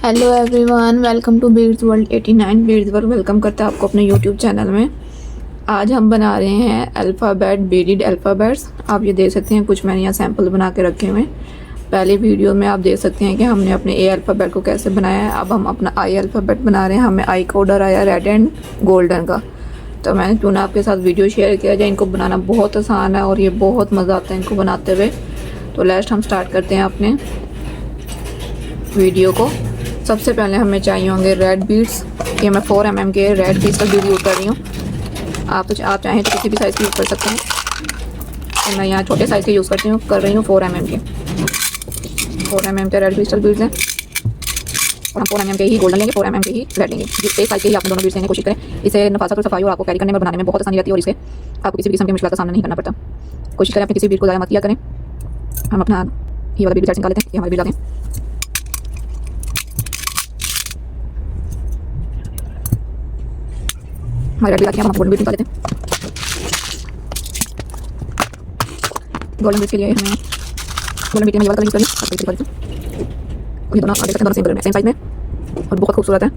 Hello everyone, welcome to Beads World 89। Beads World welcome करता है आपको अपने यूट्यूब चैनल में। आज हम बना रहे हैं अल्फ़ाबेट, बीडेड अल्फ़ाबेट्स। आप ये देख सकते हैं, कुछ मैंने यहाँ सैंपल बना के रखे हुए हैं। पहले वीडियो में आप देख सकते हैं कि हमने अपने ए अल्फ़ाबेट को कैसे बनाया है। अब हम अपना आई अल्फ़ाबेट बना रहे हैं। हमें आई का ऑर्डर आया रेड एंड गोल्डन का, तो मैंने क्यों ना आपके साथ वीडियो शेयर किया जाए। इनको बनाना बहुत आसान है और ये बहुत मज़ा आता है इनको बनाते हुए। तो लेट्स हम स्टार्ट करते हैं अपने वीडियो को। सबसे पहले हमें चाहिए होंगे रेड बीड्स। ये मैं 4 mm के रेड क्रिस्टल बीड यूज़ कर रही हूँ। आप चाहें तो किसी भी साइज़ के यूज़ कर सकते हैं। तो मैं यहाँ छोटे साइज़ के यूज़ कर रही हूँ 4 mm के। 4 mm के रेड क्रिस्टल बीड्स हैं और हम 4 mm के ही गोल्डन लेंगे, 4 mm के ही रेड लेंगे। एक साइज़ के ही आप दोनों बीड्स लेने की कोशिश करें। इसे नफासत और सफाई और आपको कैरी करने में बनाने में बहुत आसानी रहती है और इसे आपको किसी भी किस्म की मुश्किल का सामना नहीं करना पड़ता। कोशिश करें अपने किसी बीड को ज़्यादा मत किया करें। हम अपना ये वाला बीड निकाल लेते हैं। ये हमारे बीड आते हैं। हमारे रेड बीड हम गोल्डन बीड निकाल लेते हैं। गोल्डन बीड के लिए हमें गोल्डन बीड में ये वाला कलर यूज़ करेंगे। ये दोनों आप देख सकते हैं, दोनों सेम कलर में, सेम साइज़ में और बहुत खूबसूरत है।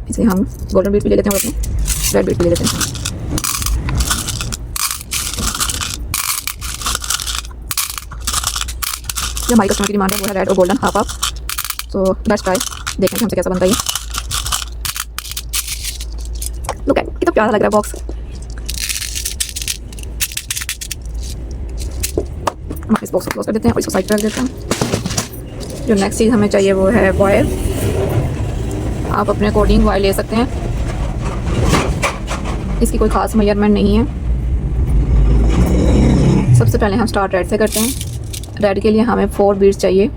इसे हम गोल्डन बीड भी ले लेते हैं और अपने रेड बीड भी ले लेते हैं। जो हमारी कस्टमर की डिमांड है वो है रेड और गोल्डन हाफ हाफ। तो लेट्स ट्राई, देखें कि हमसे कैसा बनता है। लुक एट, कितना प्यारा लग रहा है बॉक्स। हम इस बॉक्स को क्लोज कर देते हैं और इसको साइड पर रख देते हैं। जो नेक्स्ट चीज़ हमें चाहिए वो है वायर। आप अपने अकॉर्डिंग वायर ले सकते हैं, इसकी कोई ख़ास मेजरमेंट नहीं है। सबसे पहले हम स्टार्ट रेड से करते हैं। रेड के लिए हमें 4 बीड्स चाहिए।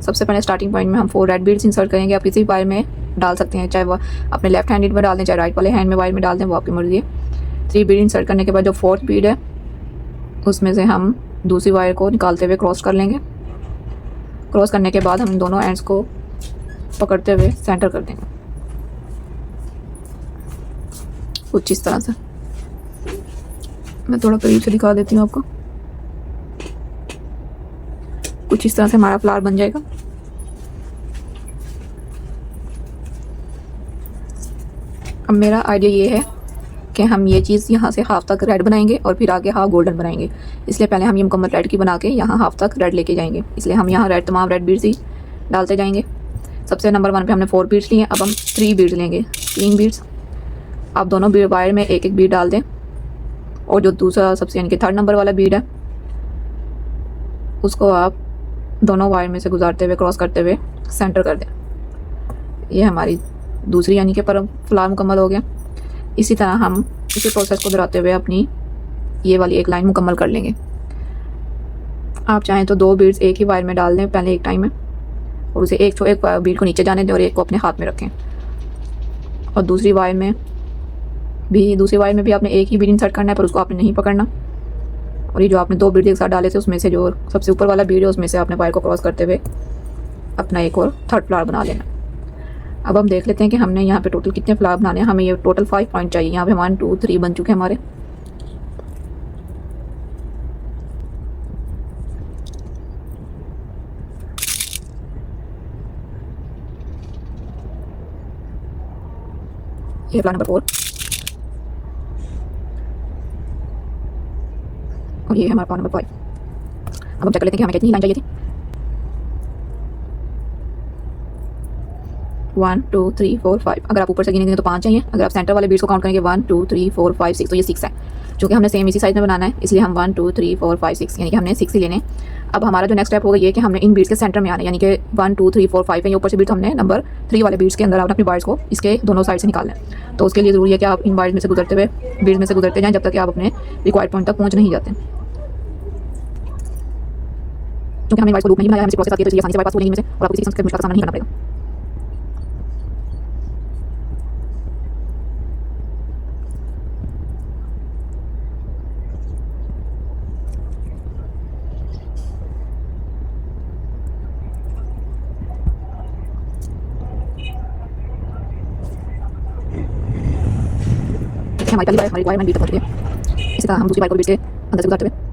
सबसे पहले स्टार्टिंग पॉइंट में हम 4 रेड बीड्स इंसर्ट करेंगे। आप किसी भी वायर में डाल सकते हैं, चाहे वो अपने लेफ्ट हैंड में डाल दें, चाहे राइट वाले हैंड में वायर में डाल दें, वो आपकी मर्ज़ी है। 3 बीड इंसर्ट करने के बाद जो 4th बीड है उसमें से हम दूसरी वायर को निकालते हुए क्रॉस कर लेंगे। क्रॉस करने के बाद हम दोनों एंड्स को पकड़ते हुए सेंटर कर देंगे कुछ इस तरह से। मैं थोड़ा करीब से दिखा देती हूँ आपको। कुछ इस तरह से हमारा फ्लावर बन जाएगा। अब मेरा आइडिया ये है कि हम ये चीज़ यहाँ से हाफ तक रेड बनाएंगे और फिर आगे हाफ गोल्डन बनाएंगे। इसलिए पहले हम ये मुकम्मल रेड की बना के यहाँ हाफ तक रेड लेके जाएंगे। इसलिए हम यहाँ तमाम रेड बीड्स ही डालते जाएंगे। सबसे नंबर 1 पे हमने 4 बीड्स लिए। अब हम 3 बीड्स लेंगे, 3 बीड्स। आप दोनों वायर में एक एक बीड डाल दें और जो दूसरा सबसे यानी कि 3rd नंबर वाला बीड है उसको आप दोनों वायर में से गुजारते हुए क्रॉस करते हुए सेंटर कर दें। ये हमारी दूसरी यानी कि फ्लावर मुकम्मल हो गया। इसी तरह हम इसी प्रोसेस को दोहराते हुए अपनी ये वाली एक लाइन मुकम्मल कर लेंगे। आप चाहें तो 2 बीड्स एक ही वायर में डाल दें पहले एक टाइम में और उसे एक बीड को नीचे जाने दें और एक को अपने हाथ में रखें। और दूसरी वायर में भी आपने एक ही बीड इंसर्ट करना है, पर उसको आपने नहीं पकड़ना। और ये जो आपने 2 बीड एक साथ डाले थे उसमें से जो सबसे ऊपर वाला बीड है उसमें से आपने वायर को क्रॉस करते हुए अपना एक और 3rd फ्लावर बना लेना। अब हम देख लेते हैं कि हमने यहाँ पे टोटल कितने फ्लावर बनाने हैं। हमें ये टोटल 5 पॉइंट चाहिए। यहाँ पे 1 2 3 बन चुके हैं हमारे। ये फ्लावर नंबर 4 और ये हमारा फ्लावर नंबर 5। अब हम चेक कर लेते हैं कि हमें कितनी लाइन चाहिए थी। 1 2 3 4 5। अगर आप ऊपर से गिनेंगे तो 5 चाहिए। अगर आप सेंटर वाले बीड्स को काउंट करेंगे 1 2 3 4 5 6, तो ये 6 है। क्योंकि हमने सेम इसी साइज में बनाना है इसलिए हम 1 2 3 4 5 6 यानी कि हमने 6 ही लेने। अब हमारा जो नेक्स्ट स्टेप होगा ये कि हमने इन बीड्स के सेंटर में आना है, यानी कि 1 2 3 4 5 है। ये ऊपर से बीड्स हमने नंबर 3 वाले बीड्स के अंदर अपनी वायर्स को इसके दोनों साइड से निकालना है। तो उसके लिए ज़रूरी है कि आप इन वायर्स में से गुजरते हुए बीड्स में से गुजरते जाएं जब तक कि आप अपने रिक्वायर्ड पॉइंट तक पहुँच नहीं जाते। क्योंकि हमने वायर्स को लूप नहीं बनाया, हम इस प्रोसेस आती है तो आसानी से वायर पास हो जाएंगे इनमें से और आपको किसी किस्म की मुश्किल का सामना नहीं करना पड़ेगा। हमारी पहली बार हमारी वायर बीट तक पहुंच गई है। इसी तरह हम दूसरी वायर को बीट के अंदर से गुजारते हुए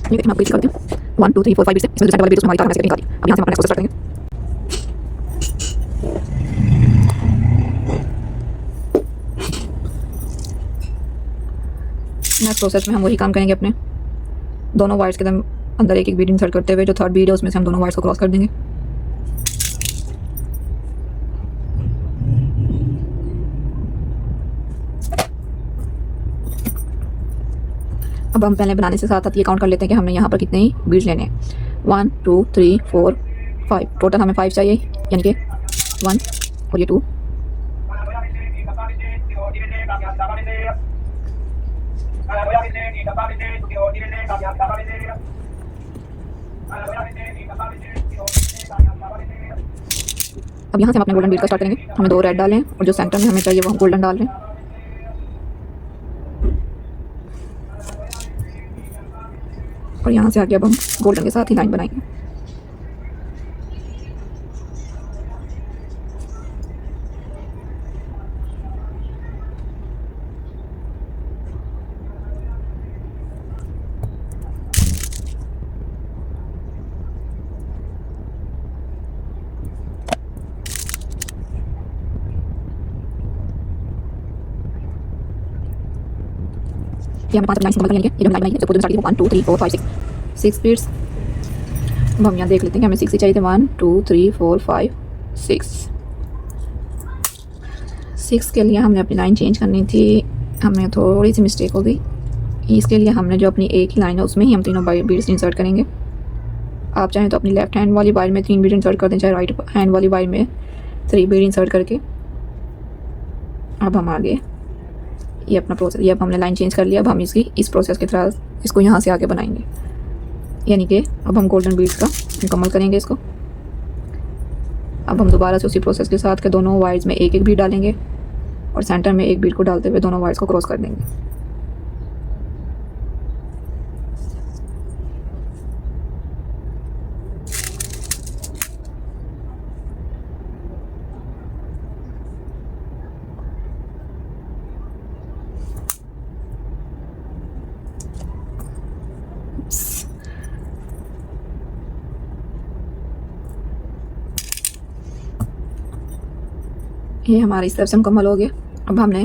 ठीक है, हम आपको ये करते हैं 1 2 3 4 5 बीट से इसमें जो सेंटर वाले बीट हमारी तार हमने निकाली। अब यहाँ से हम अपना नेक्स्ट प्रोसेस स्टार्ट करेंगे। नेक्स्ट प्रोसेस में हम वही काम करेंगे, अपने दोनों वायर्स के अंदर एक एक बीट इंसर्ट करते हुए जो थर्ड बीट है उसमें से हम दोनों वायर्स को क्रॉस कर देंगे। अब हम पहले बनाने से साथ साथ ये काउंट कर लेते हैं कि हमने यहाँ पर कितने ही बीट्स लेने हैं। 1 2 3 4 5, टोटल हमें 5 चाहिए, यानी कि 1 और ये 2। अब यहाँ से हम अपने गोल्डन बीट का स्टार्ट करेंगे। हमें 2 रेड डालें और जो सेंटर में हमें चाहिए वो हम गोल्डन डाल रहे हैं। और यहाँ से आगे अब हम गोल्डन के साथ ही लाइन बनाएंगे। ये हमने 5 लाइन सिंपल लेंगे, ये जो लाइन बनाई है जो पूरी स्टार्ट की 1 2 3 4 5 6 बीट्स। अब हम यहाँ देख लेते हैं कि हमें 6 ही चाहिए थे। 1 2 3 4 5 6 के लिए हमने अपनी लाइन चेंज करनी थी, हमें थोड़ी सी मिस्टेक हो गई। इसके लिए हमने जो अपनी एक ही लाइन है उसमें ही हम तीनों बीट्स इंसर्ट करेंगे। आप चाहें तो अपनी लेफ्ट हैंड वाली वायर में 3 बीट इंसर्ट कर दें, चाहे राइट हैंड वाली वायर में 3 बीट इंसर्ट करके। अब हम आगे ये अपना प्रोसेस, ये अब हमने लाइन चेंज कर लिया। अब हम इस प्रोसेस की तरह इसको यहाँ से आगे बनाएंगे, यानी कि अब हम गोल्डन बीड्स का मुकम्मल करेंगे इसको। अब हम दोबारा से उसी प्रोसेस के साथ के दोनों वायर्स में एक एक बीट डालेंगे और सेंटर में एक बीट को डालते हुए दोनों वायर्स को क्रॉस कर देंगे। ये हमारी इस तरफ से मुकम्मल हो गया। अब हमने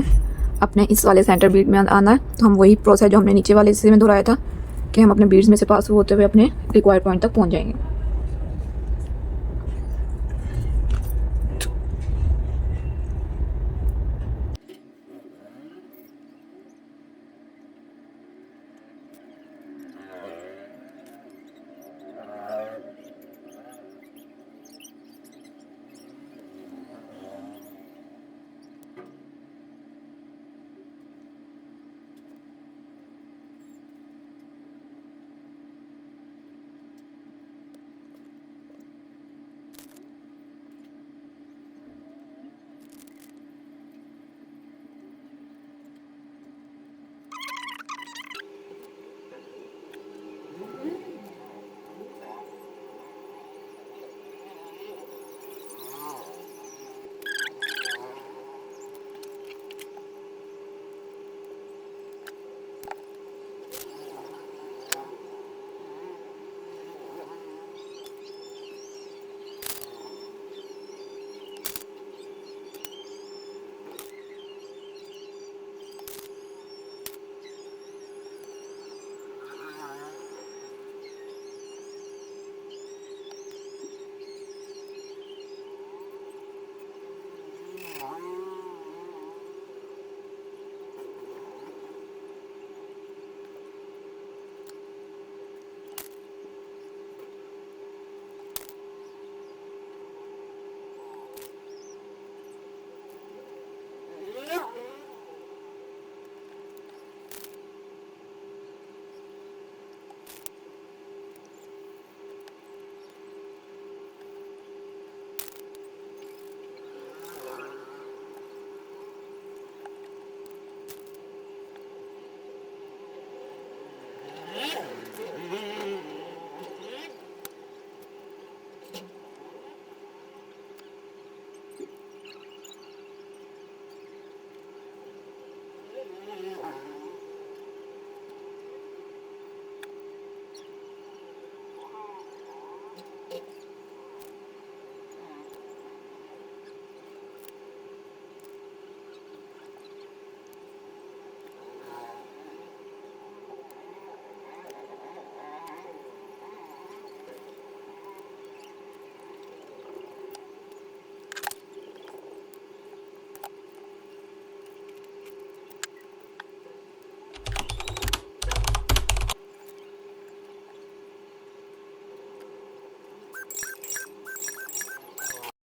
अपने इस वाले सेंटर बीट में आना है, तो हम वही प्रोसेस जो हमने नीचे वाले हिस्से में दोहराया था कि हम अपने बीट्स में से पास होते हुए अपने रिक्वायर्ड पॉइंट तक पहुंच जाएंगे।